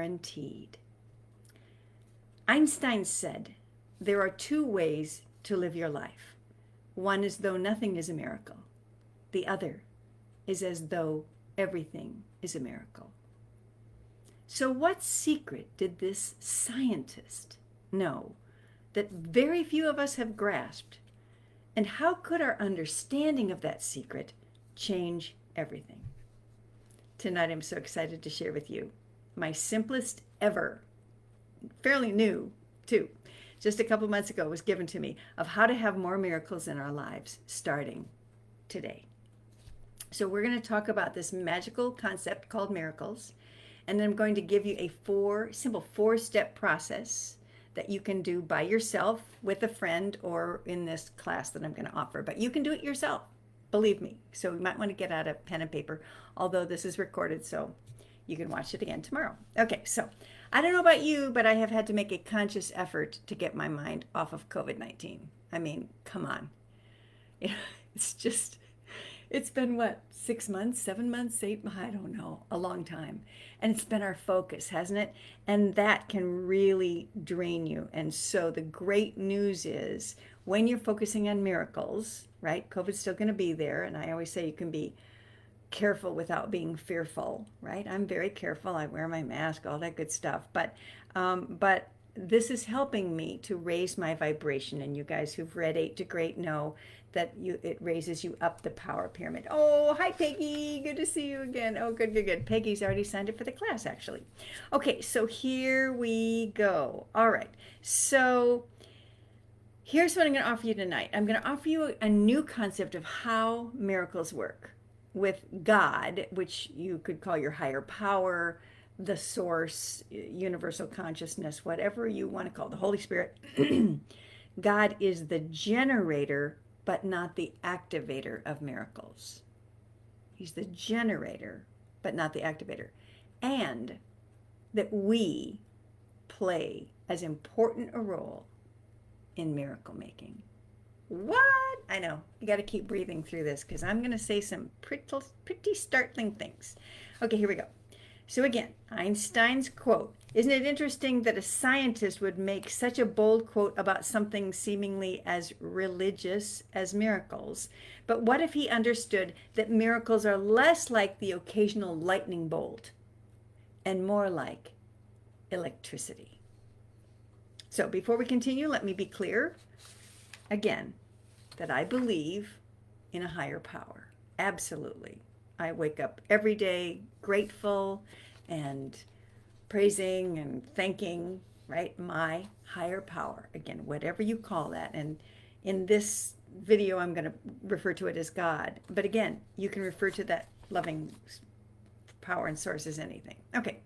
Guaranteed. Einstein said, there are two ways to live your life. One is though nothing is a miracle. The other is as though everything is a miracle. So what secret did this scientist know that very few of us have grasped? And how could our understanding of that secret change everything? Tonight I'm so excited to share with you my simplest ever, fairly new too, just a couple months ago was given to me, of how to have more miracles in our lives starting today. So we're going to talk about this magical concept called miracles, and then I'm going to give you a simple four-step process that you can do by yourself, with a friend, or in this class that I'm going to offer. But you can do it yourself, believe me. So you might want to get out a pen and paper, although this is recorded, so you can watch it again tomorrow. Okay, so I don't know about you, but I have had to make a conscious effort to get my mind off of COVID-19. I mean, come on. It's been what, 6 months, 7 months, 8, I don't know, a long time. And it's been our focus, hasn't it? And that can really drain you. And so the great news is when you're focusing on miracles, right? COVID's still going to be there. And I always say you can be careful without being fearful, right? I'm very careful. I wear my mask, all that good stuff. But this is helping me to raise my vibration. And you guys who've read 8 to Great know that it raises you up the power pyramid. Oh, hi, Peggy. Good to see you again. Oh, good. Peggy's already signed up for the class, actually. Okay, so here we go. All right. So here's what I'm going to offer you tonight. I'm going to offer you a new concept of how miracles work with God, which you could call your higher power, the source, universal consciousness, whatever you want to call it, the Holy Spirit. God is the generator, but not the activator of miracles. He's the generator, but not the activator. And that we play as important a role in miracle making. What? I know. You got to keep breathing through this because I'm going to say some pretty startling things. Okay, here we go. So again, Einstein's quote. Isn't it interesting that a scientist would make such a bold quote about something seemingly as religious as miracles? But what if he understood that miracles are less like the occasional lightning bolt and more like electricity? So before we continue, let me be clear again that I believe in a higher power. Absolutely. I wake up every day grateful and praising and thanking, right, my higher power. Again, whatever you call that. And in this video, I'm going to refer to it as God. But again, you can refer to that loving power and source as anything. Okay,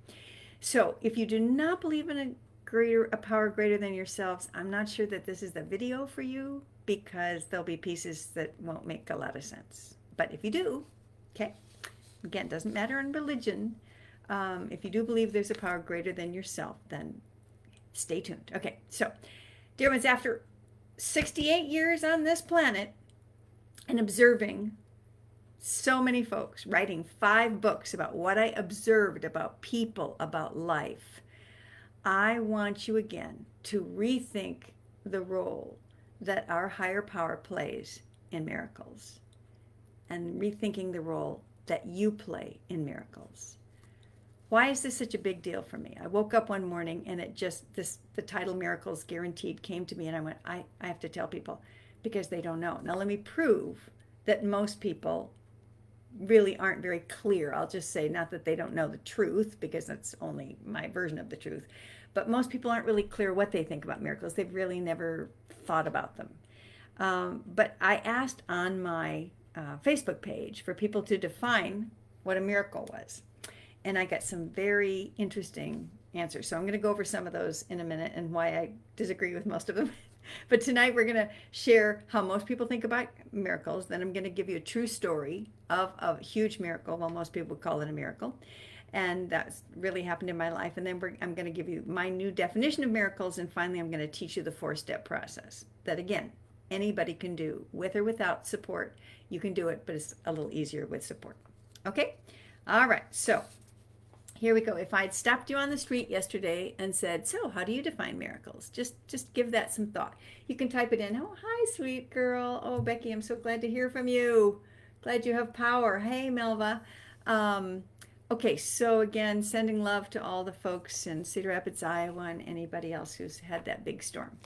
so if you do not believe in a power greater than yourselves, I'm not sure that this is the video for you, because there'll be pieces that won't make a lot of sense. But if you do, okay, again, doesn't matter in religion. If you do believe there's a power greater than yourself, then stay tuned. Okay, so dear ones, after 68 years on this planet and observing so many folks, writing 5 books about what I observed about people, about life, I want you again to rethink the role that our higher power plays in miracles, and rethinking the role that you play in miracles. Why is this such a big deal for me? I woke up one morning and the title Miracles Guaranteed came to me, and I went, I have to tell people because they don't know. Now let me prove that most people really aren't very clear. I'll just say, not that they don't know the truth, because that's only my version of the truth, but most people aren't really clear what they think about miracles. They've really never thought about them. But I asked on my Facebook page for people to define what a miracle was. And I got some very interesting answers. So I'm going to go over some of those in a minute and why I disagree with most of them. But tonight we're going to share how most people think about miracles. Then I'm going to give you a true story of a huge miracle. Well, most people would call it a miracle. And that's really happened in my life. And then I'm going to give you my new definition of miracles. And finally, I'm going to teach you the 4-step process that, again, anybody can do, with or without support. You can do it, but it's a little easier with support. Okay? All right. So Here we go. If I'd stopped you on the street yesterday and said, "So, how do you define miracles?" Just give that some thought. You can type it in. "Oh, hi, sweet girl. Oh, Becky, I'm so glad to hear from you. Glad you have power. Hey, Melva." Um, okay, so again, sending love to all the folks in Cedar Rapids, Iowa, and anybody else who's had that big storm.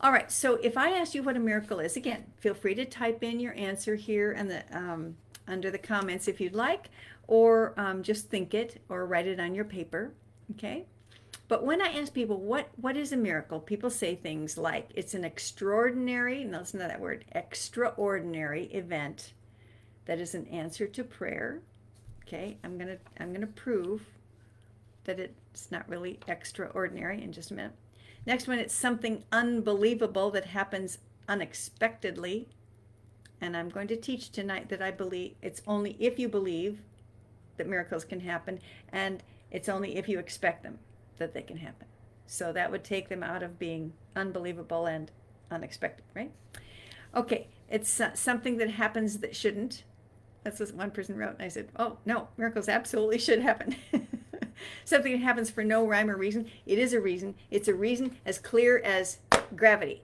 All right, so if I ask you what a miracle is, again, feel free to type in your answer here and under the comments if you'd like, or just think it or write it on your paper, okay? But when I ask people, what is a miracle? People say things like, it's an extraordinary, no, listen to that word, extraordinary event that is an answer to prayer, okay? I'm gonna prove that it's not really extraordinary in just a minute. Next one, it's something unbelievable that happens unexpectedly. And I'm going to teach tonight that I believe it's only if you believe that miracles can happen, and it's only if you expect them that they can happen. So that would take them out of being unbelievable and unexpected, right? Okay, it's something that happens that shouldn't. That's what one person wrote, and I said, oh, no, miracles absolutely should happen. Something that happens for no rhyme or reason. It is a reason. It's a reason as clear as gravity.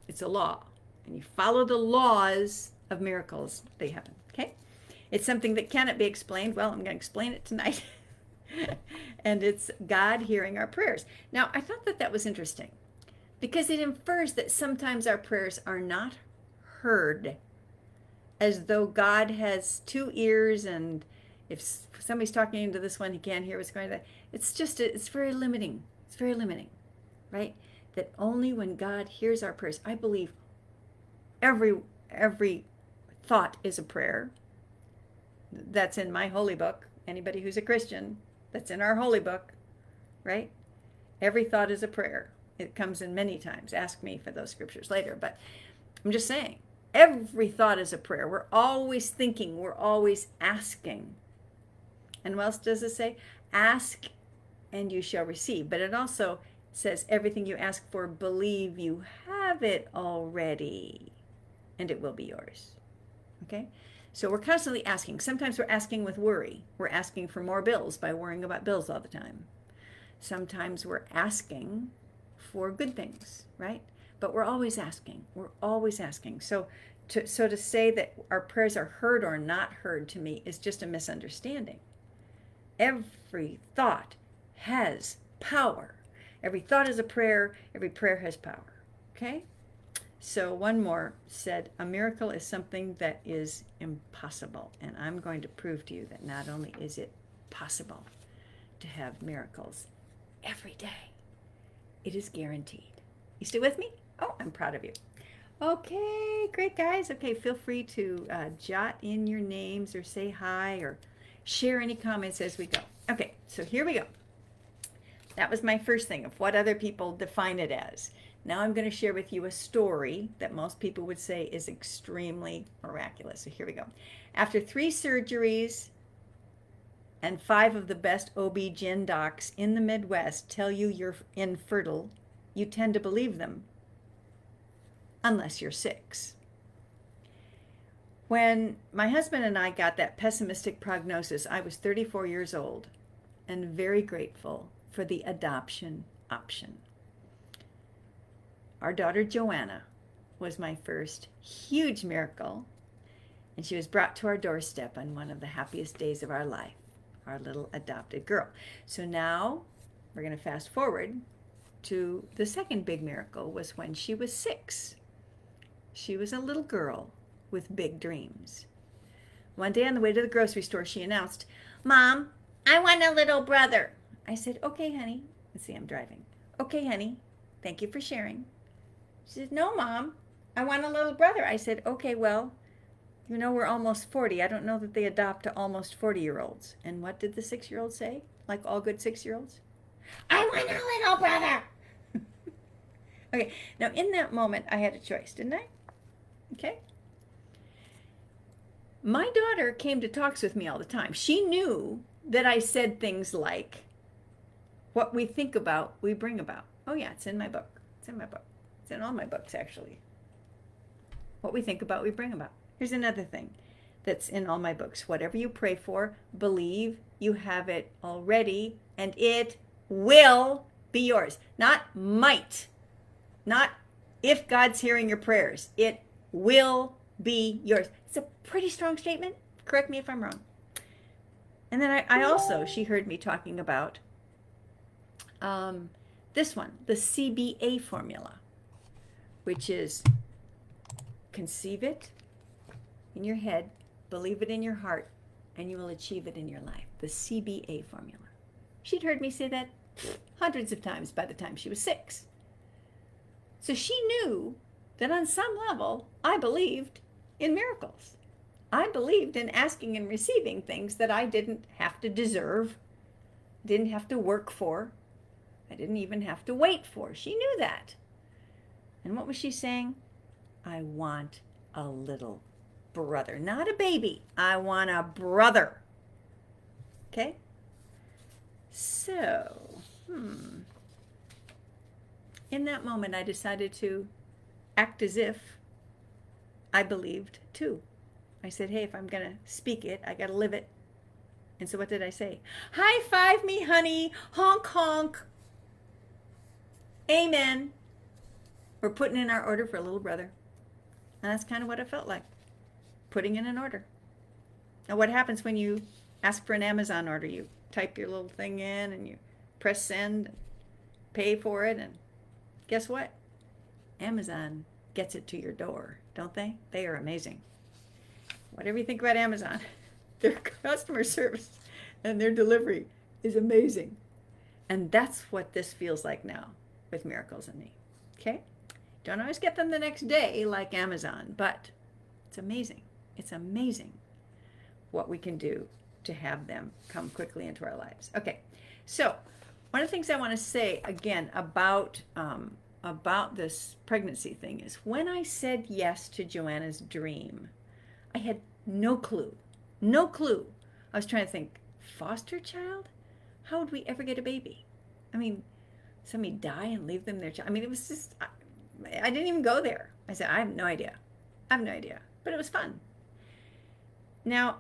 It's a law. And you follow the laws of miracles, they happen, okay? It's something that cannot be explained. Well, I'm going to explain it tonight. And it's God hearing our prayers. Now, I thought that was interesting because it infers that sometimes our prayers are not heard, as though God has two ears, and if somebody's talking into this one, he can't hear what's going on. It's very limiting. It's very limiting, right? That only when God hears our prayers, I believe every thought is a prayer. That's in my holy book. Anybody who's a Christian, that's in our holy book, right? Every thought is a prayer. It comes in many times. Ask me for those scriptures later, but I'm just saying, every thought is a prayer. We're always thinking, we're always asking. And what else does it say? Ask and you shall receive. But it also says everything you ask for, believe you have it already, and it will be yours. Okay? So we're constantly asking. Sometimes we're asking with worry. We're asking for more bills by worrying about bills all the time. Sometimes we're asking for good things, right? But we're always asking. We're always asking. So to say that our prayers are heard or not heard, to me, is just a misunderstanding. Every thought has power. Every thought is a prayer. Every prayer has power. Okay? So one more said, a miracle is something that is impossible. And I'm going to prove to you that not only is it possible to have miracles every day, it is guaranteed. You still with me? Oh, I'm proud of you. Okay, great, guys. Okay, feel free to jot in your names or say hi or share any comments as we go. Okay, so here we go. That was my first thing of what other people define it as. Now I'm going to share with you a story that most people would say is extremely miraculous. So here we go. After 3 surgeries and 5 of the best OB-GYN docs in the Midwest tell you you're infertile, you tend to believe them unless you're 6. When my husband and I got that pessimistic prognosis, I was 34 years old and very grateful for the adoption option. Our daughter Joanna was my first huge miracle, and she was brought to our doorstep on one of the happiest days of our life, our little adopted girl. So now we're going to fast forward to the second big miracle, was when she was 6. She was a little girl with big dreams. One day on the way to the grocery store, she announced, "Mom, I want a little brother." I said, "Okay, honey." Let's see, I'm driving. "Okay, honey, thank you for sharing." She said, "No, Mom, I want a little brother." I said, "Okay, well, you know we're almost 40. I don't know that they adopt to almost 40-year-olds. And what did the 6-year-old say? Like all good 6-year-olds? "I want a little brother." Okay, now in that moment, I had a choice, didn't I? Okay. My daughter came to talks with me all the time. She knew that I said things like, what we think about, we bring about. Oh yeah, it's in my book. It's in my book. It's in all my books, actually. What we think about, we bring about. Here's another thing that's in all my books. Whatever you pray for, believe You have it already, and it will be yours. Not might, not if God's hearing your prayers. It will be yours. It's a pretty strong statement. Correct me if I'm wrong. And then I also, she heard me talking about this one, the CBA formula, which is conceive it in your head, believe it in your heart, and you will achieve it in your life. The CBA formula. She'd heard me say that hundreds of times by the time she was 6. So she knew that on some level, I believed in miracles. I believed in asking and receiving things that I didn't have to deserve, didn't have to work for, I didn't even have to wait for. She knew that. And what was she saying? I want a little brother, not a baby. I want a brother. Okay? So, in that moment, I decided to act as if I believed too. I said, hey, if I'm going to speak it, I got to live it. And so what did I say? High five me, honey. Honk, honk. Amen. We're putting in our order for a little brother. And that's kind of what it felt like. Putting in an order. Now, what happens when you ask for an Amazon order? You type your little thing in and you press send, and pay for it, and guess what? Amazon gets it to your door, don't they? They are amazing. Whatever you think about Amazon, their customer service and their delivery is amazing. And that's what this feels like now with Miracles in Me. Okay? Don't always get them the next day like Amazon, but it's amazing. It's amazing what we can do to have them come quickly into our lives. Okay, so one of the things I want to say again about this pregnancy thing is when I said yes to Joanna's dream, I had no clue. I was trying to think, foster child? How would we ever get a baby? I mean, somebody die and leave them their child? I mean, it was just, I didn't even go there. I said, I have no idea. But it was fun. Now,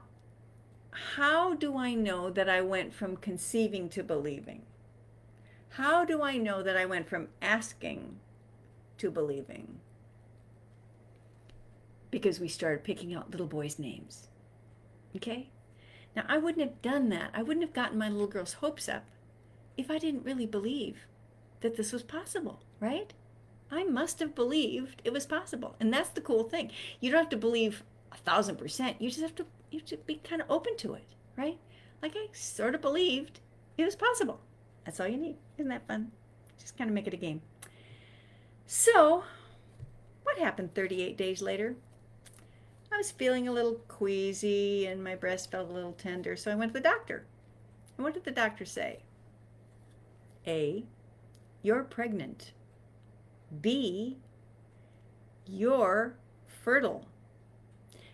how do I know that I went from conceiving to believing? How do I know that I went from asking to believing? Because we started picking out little boys' names. Okay? Now, I wouldn't have done that. I wouldn't have gotten my little girl's hopes up if I didn't really believe that this was possible, right? I must have believed it was possible. And that's the cool thing. You don't have to believe 1,000%. You just have to be kind of open to it, right? Like I sort of believed it was possible. That's all you need. Isn't that fun? Just kind of make it a game. So, what happened 38 days later? I was feeling a little queasy and my breast felt a little tender, so I went to the doctor. And what did the doctor say? A, you're pregnant. B, you're fertile.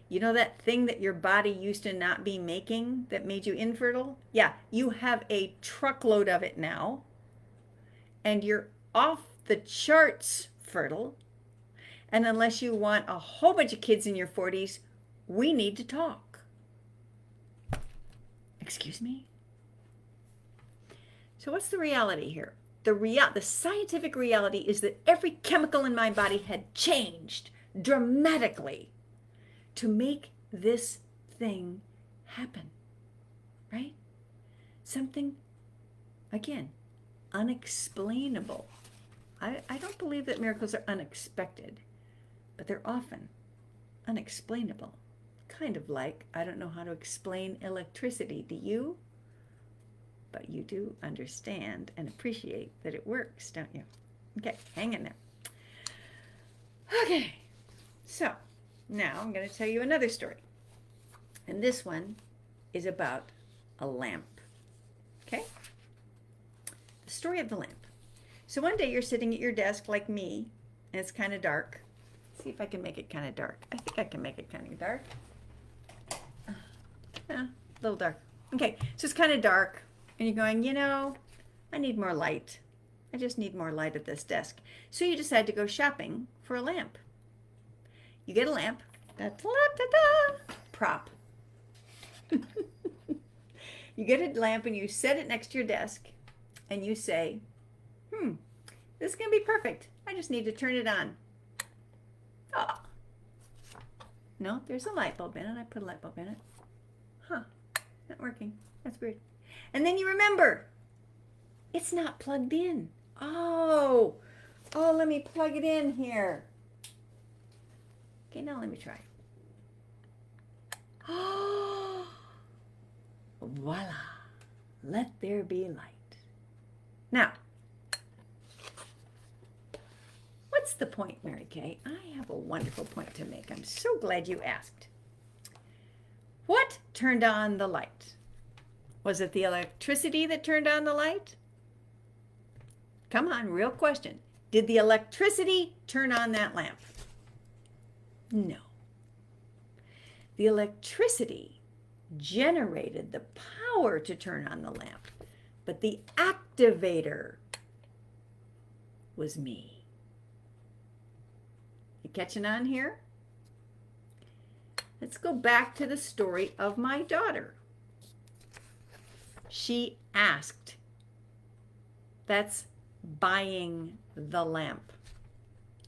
You know that thing that your body used to not be making that made you infertile? Yeah, you have a truckload of it now, and you're off the charts fertile. And unless you want a whole bunch of kids in your 40s, we need to talk. Excuse me? So what's the reality here? The scientific reality is that every chemical in my body had changed dramatically to make this thing happen, right? Something, again, unexplainable. I don't believe that miracles are unexpected, but they're often unexplainable. Kind of like, I don't know how to explain electricity. Do you? But you do understand and appreciate that it works, don't you? Okay, hang in there. Okay, so now I'm going to tell you another story. And this one is about a lamp. Okay? The story of the lamp. So one day you're sitting at your desk like me, and it's kind of dark. Let's see if I can make it kind of dark. I think I can make it kind of dark. Yeah, a little dark. Okay, so it's kind of dark, and you're going, I need more light. I just need more light at this desk. So you decide to go shopping for a lamp. You get a lamp. Da-da-da-da-da. Prop. You get a lamp and you set it next to your desk and you say, this is going to be perfect. I just need to turn it on. Oh. No, there's a light bulb in it. I put a light bulb in it. Huh, not working. That's weird. And then you remember, it's not plugged in. Oh, let me plug it in here. Okay, now let me try. Oh, voila. Let there be light. Now, what's the point, Mary Kay? I have a wonderful point to make. I'm so glad you asked. What turned on the light? Was it the electricity that turned on the light? Come on, real question. Did the electricity turn on that lamp? No. The electricity generated the power to turn on the lamp, but the activator was me. You catching on here? Let's go back to the story of my daughter. She asked. That's buying the lamp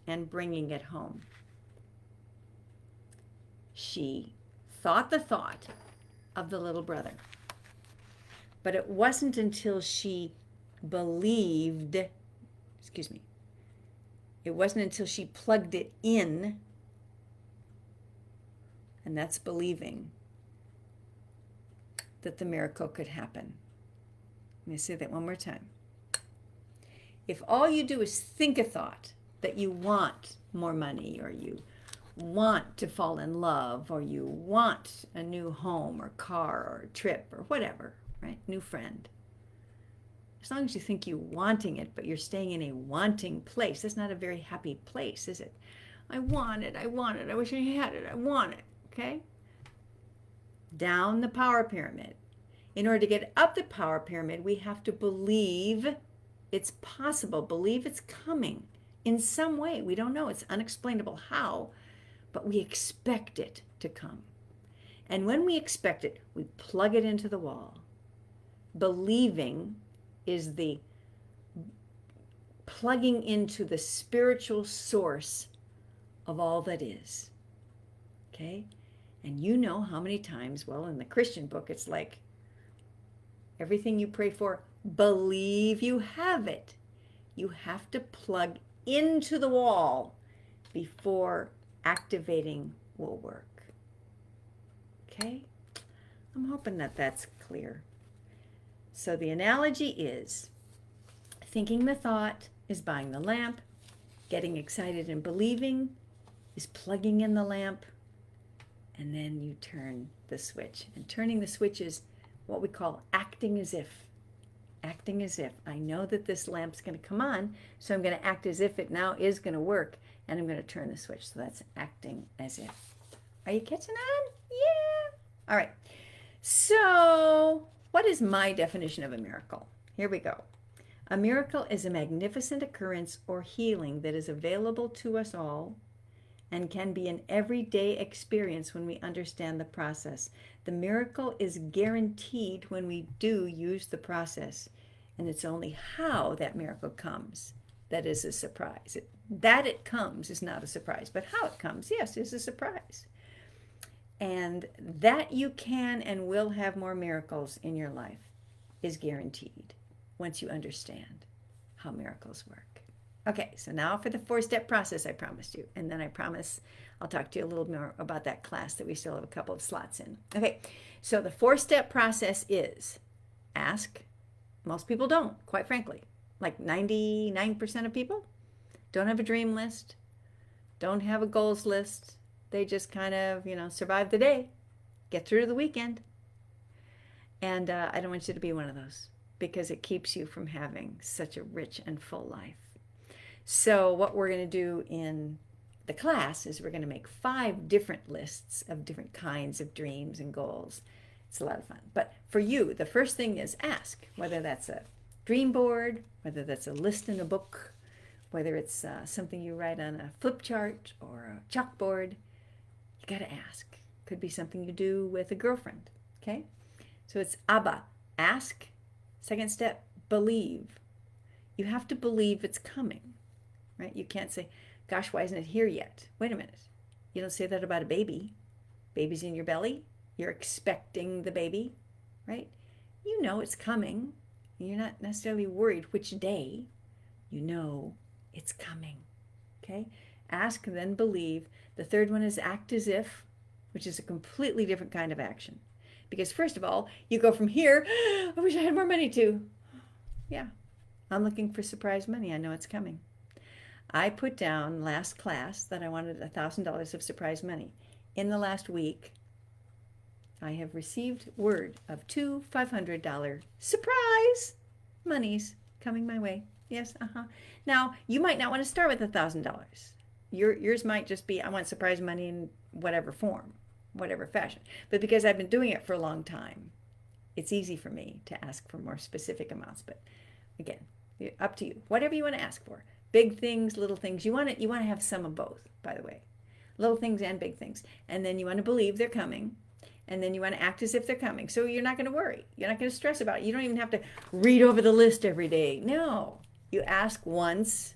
and bringing it home. She thought the thought of the little brother. But it wasn't until she believed, it wasn't until she plugged it in, and that's believing, that the miracle could happen. Let me say that one more time. If all you do is think a thought that you want more money, or you want to fall in love, or you want a new home or car or trip or whatever, right? New friend. As long as you think you're wanting it, but you're staying in a wanting place, that's not a very happy place, is it? I want it, I wish I had it, I want it, okay? Down the power pyramid. In order to get up the power pyramid, we have to believe it's possible, believe it's coming in some way. We don't know, it's unexplainable how, but we expect it to come. And when we expect it, we plug it into the wall. Believing is the plugging into the spiritual source of all that is. Okay? And you know how many times, well, in the Christian book, it's like everything you pray for, believe you have it. You have to plug into the wall before activating will work. Okay? I'm hoping that that's clear. So the analogy is thinking the thought is buying the lamp, getting excited and believing is plugging in the lamp, and then you turn the switch. And turning the switch is what we call acting as if. Acting as if. I know that this lamp's going to come on, so I'm going to act as if it now is going to work, and I'm going to turn the switch. So that's acting as if. Are you catching on? Yeah. All right. So what is my definition of a miracle? Here we go. A miracle is a magnificent occurrence or healing that is available to us all and can be an everyday experience when we understand the process. The miracle is guaranteed when we do use the process, and it's only how that miracle comes that is a surprise. That it comes is not a surprise, but how it comes, yes, is a surprise. And that you can and will have more miracles in your life is guaranteed once you understand how miracles work. Okay, so now for the 4-step process I promised you. And then I promise I'll talk to you a little more about that class that we still have a couple of slots in. Okay, so the 4-step process is ask. Most people don't, quite frankly. Like 99% of people don't have a dream list, don't have a goals list. They just kind of, survive the day, get through the weekend. And I don't want you to be one of those, because it keeps you from having such a rich and full life. So what we're going to do in the class is we're going to make 5 different lists of different kinds of dreams and goals. It's a lot of fun. But for you, the first thing is ask, whether that's a dream board, whether that's a list in a book, whether it's something you write on a flip chart or a chalkboard. You got to ask. Could be something you do with a girlfriend. Okay? So it's Abba, Ask. Second step, believe. You have to believe it's coming, right? You can't say, gosh, why isn't it here yet? Wait a minute. You don't say that about a baby. Baby's in your belly. You're expecting the baby, right? You know it's coming. You're not necessarily worried which day. You know it's coming, okay? Ask, then believe. The third one is act as if, which is a completely different kind of action. Because first of all, you go from here, I wish I had more money too. Yeah, I'm looking for surprise money. I know it's coming. I put down last class that I wanted $1,000 of surprise money. In the last week, I have received word of two $500 surprise monies coming my way. Yes, Now, you might not want to start with $1,000. Yours might just be, I want surprise money in whatever form, whatever fashion. But because I've been doing it for a long time, it's easy for me to ask for more specific amounts. But again, up to you. Whatever you want to ask for. Big things, little things. You want to have some of both, by the way. Little things and big things. And then you want to believe they're coming. And then you want to act as if they're coming. So you're not going to worry. You're not going to stress about it. You don't even have to read over the list every day. No. You ask once.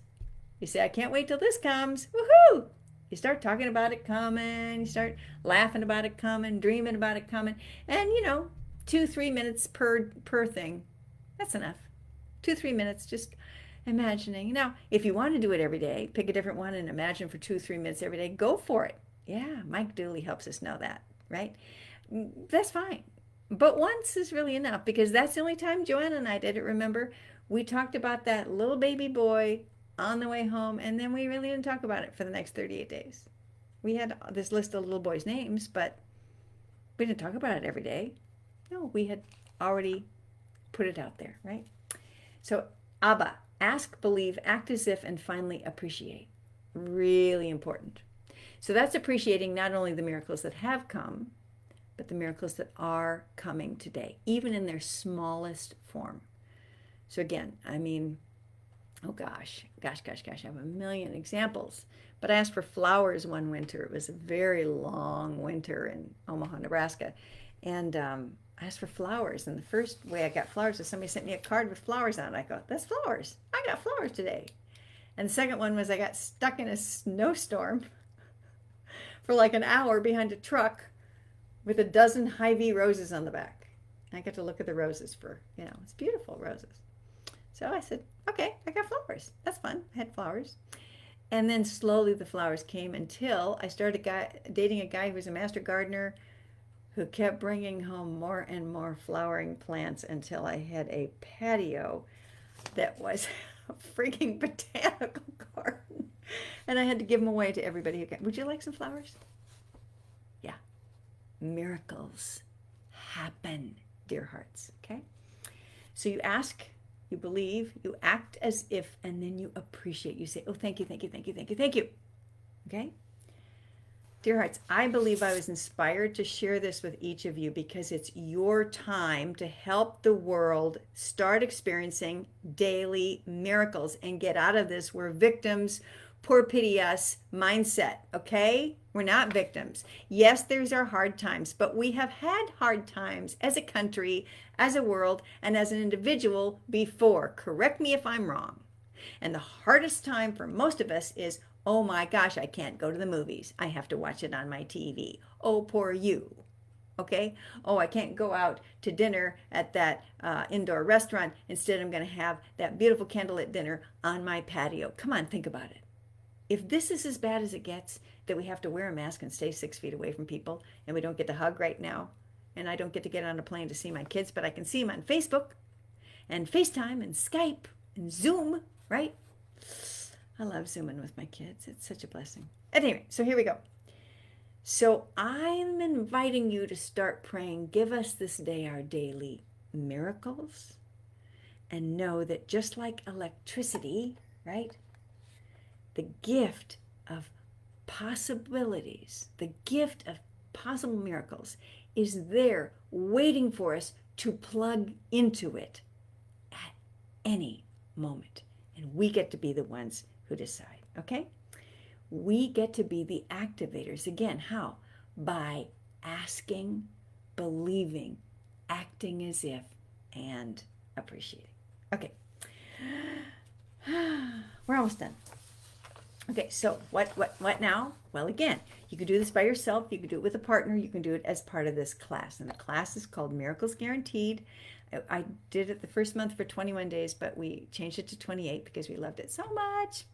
You say, I can't wait till this comes. Woohoo! You start talking about it coming. You start laughing about it coming, dreaming about it coming. And, 2-3 minutes per thing. That's enough. 2-3 minutes, just imagining. Now, if you want to do it every day, pick a different one and imagine for 2-3 minutes every day. Go for it. Yeah, Mike Dooley helps us know that, right? That's fine. But once is really enough, because that's the only time Joanna and I did it, remember? We talked about that little baby boy on the way home, and then we really didn't talk about it for the next 38 days. We had this list of little boys' names, but we didn't talk about it every day. No, we had already put it out there, right? So, ABBA, ask, believe, act as if, and finally appreciate. Really important. So that's appreciating not only the miracles that have come, but the miracles that are coming today, even in their smallest form. So again, oh gosh, I have a million examples. But I asked for flowers one winter. It was a very long winter in Omaha, Nebraska. And I asked for flowers. And the first way I got flowers was somebody sent me a card with flowers on it. I go, that's flowers. I got flowers today. And the second one was I got stuck in a snowstorm for like an hour behind a truck with a dozen Hy-Vee roses on the back. I got to look at the roses for, it's beautiful roses. So I said, okay, I got flowers. That's fun. I had flowers. And then slowly the flowers came until I started dating a guy who was a master gardener who kept bringing home more and more flowering plants until I had a patio that was a freaking botanical garden. And I had to give them away to everybody who came. Would you like some flowers? Yeah. Miracles happen, dear hearts. Okay? So you ask, you believe, you act as if, and then you appreciate. You say, oh, thank you, thank you, thank you, thank you, thank you. Okay? Dear hearts, I believe I was inspired to share this with each of you because it's your time to help the world start experiencing daily miracles and get out of this we're victims, poor pity us mindset, okay? We're not victims. Yes, there's our hard times, but we have had hard times as a country, as a world, and as an individual before. Correct me if I'm wrong. And the hardest time for most of us is, oh my gosh, I can't go to the movies. I have to watch it on my TV. Oh, poor you. Okay? Oh, I can't go out to dinner at that indoor restaurant. Instead, I'm going to have that beautiful candlelit dinner on my patio. Come on, think about it. If this is as bad as it gets, that we have to wear a mask and stay 6 feet away from people, and we don't get to hug right now, and I don't get to get on a plane to see my kids, but I can see them on Facebook and FaceTime and Skype and Zoom, right? I love Zooming with my kids. It's such a blessing. Anyway, so here we go. So I'm inviting you to start praying, give us this day our daily miracles, and know that just like electricity, right? The gift of possibilities, the gift of possible miracles is there waiting for us to plug into it at any moment. And we get to be the ones who decide, okay? We get to be the activators. Again, how? By asking, believing, acting as if, and appreciating. Okay. We're almost done. Okay, so what now? Well, again, you can do this by yourself. You can do it with a partner. You can do it as part of this class. And the class is called Miracles Guaranteed. I did it the first month for 21 days, but we changed it to 28 because we loved it so much.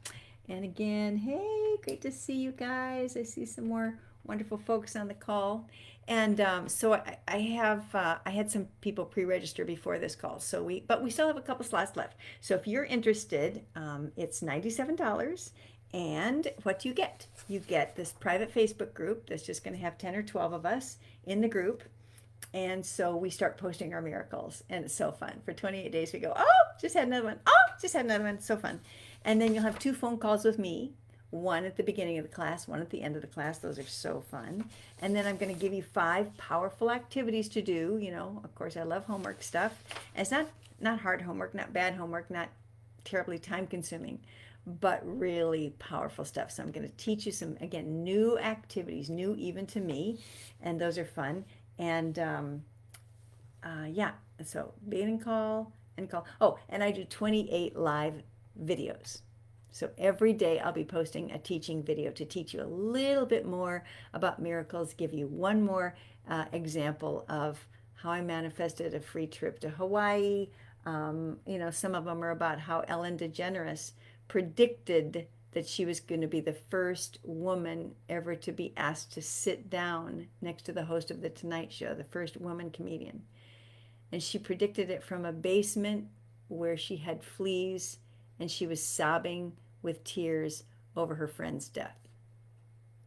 And again, hey, great to see you guys. I see some more wonderful folks on the call. And so I had some people pre-register before this call. But we still have a couple slots left. So if you're interested, it's $97. And what do you get? You get this private Facebook group that's just going to have 10 or 12 of us in the group. And so we start posting our miracles, and it's so fun. For 28 days, we go, oh, just had another one. Oh, just had another one. So fun. And then you'll have 2 phone calls with me, one at the beginning of the class, one at the end of the class. Those are so fun. And then I'm going to give you 5 powerful activities to do. You know, of course, I love homework stuff. And it's not hard homework, not bad homework, not terribly time consuming, but really powerful stuff. So I'm going to teach you some, again, new activities, new even to me, and those are fun. And yeah, so be in call and call. Oh, and I do 28 live videos. So every day I'll be posting a teaching video to teach you a little bit more about miracles, give you one more example of how I manifested a free trip to Hawaii. You know, some of them are about how Ellen DeGeneres predicted that she was going to be the first woman ever to be asked to sit down next to the host of The Tonight Show, the first woman comedian. And she predicted it from a basement where she had fleas and she was sobbing with tears over her friend's death.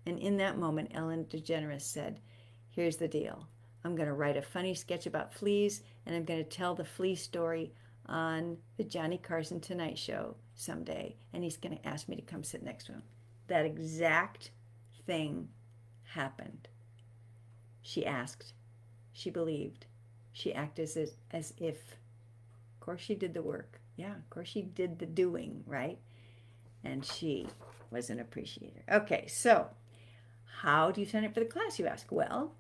And in that moment, Ellen DeGeneres said, here's the deal. I'm going to write a funny sketch about fleas, and I'm going to tell the flea story on the Johnny Carson Tonight Show someday, and he's going to ask me to come sit next to him. That exact thing happened. She asked, she believed, she acted as if. Of course she did the work. Yeah, of course she did the doing, right? And she was an appreciator. Okay, so how do you sign up for the class, you ask? Well,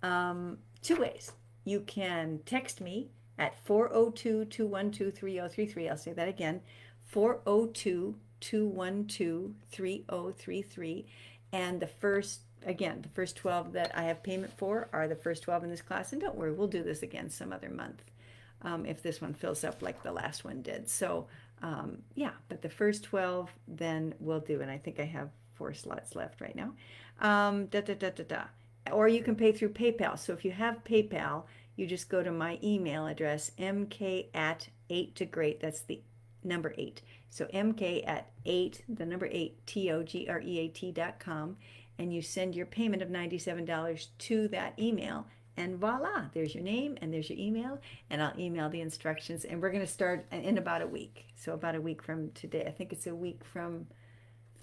2 ways. You can text me at 402-212-3033. I'll say that again, 402-212-3033. And the first 12 that I have payment for are the first 12 in this class. And don't worry, we'll do this again some other month if this one fills up like the last one did. So yeah, but the first 12 then we'll do. And I think I have 4 slots left right now. Or you can pay through PayPal. So if you have PayPal, you just go to my email address, mk@8togreat. That's the number 8. So mk@8, the number 8, togreat.com, and you send your payment of $97 to that email, and voila, there's your name and there's your email, and I'll email the instructions. And we're going to start in about a week. So about a week from today. I think it's a week from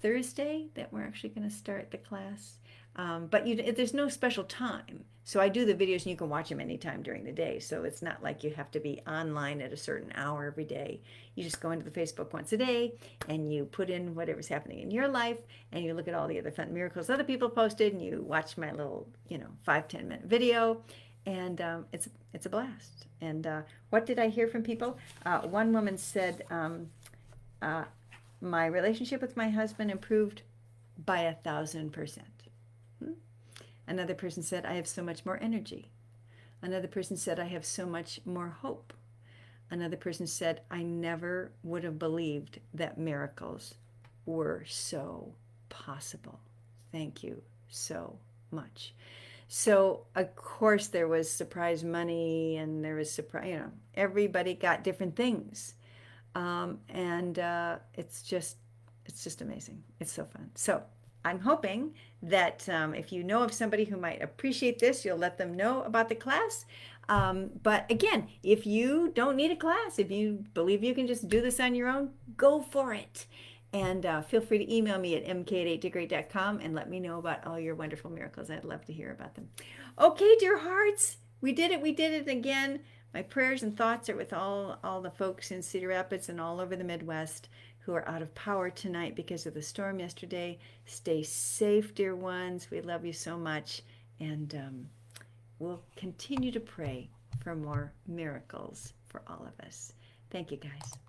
Thursday that we're actually going to start the class. But there's no special time. So I do the videos and you can watch them anytime during the day. So it's not like you have to be online at a certain hour every day. You just go into the Facebook once a day and you put in whatever's happening in your life and you look at all the other fun miracles other people posted and you watch my little, 5-10 minute video, and it's a blast. And what did I hear from people? One woman said, my relationship with my husband improved by 1,000%. Another person said, I have so much more energy. Another person said, I have so much more hope. Another person said, I never would have believed that miracles were so possible. Thank you so much. So, of course, there was surprise money and there was surprise, everybody got different things. And it's just amazing. It's so fun. So I'm hoping that if you know of somebody who might appreciate this, you'll let them know about the class. But again, if you don't need a class, if you believe you can just do this on your own, go for it. And feel free to email me at mk@8togreat.com and let me know about all your wonderful miracles. I'd love to hear about them. Okay, dear hearts, we did it. We did it again. My prayers and thoughts are with all the folks in Cedar Rapids and all over the Midwest who are out of power tonight because of the storm yesterday. Stay safe, dear ones. We love you so much. And we'll continue to pray for more miracles for for all of us. Thank you, guys.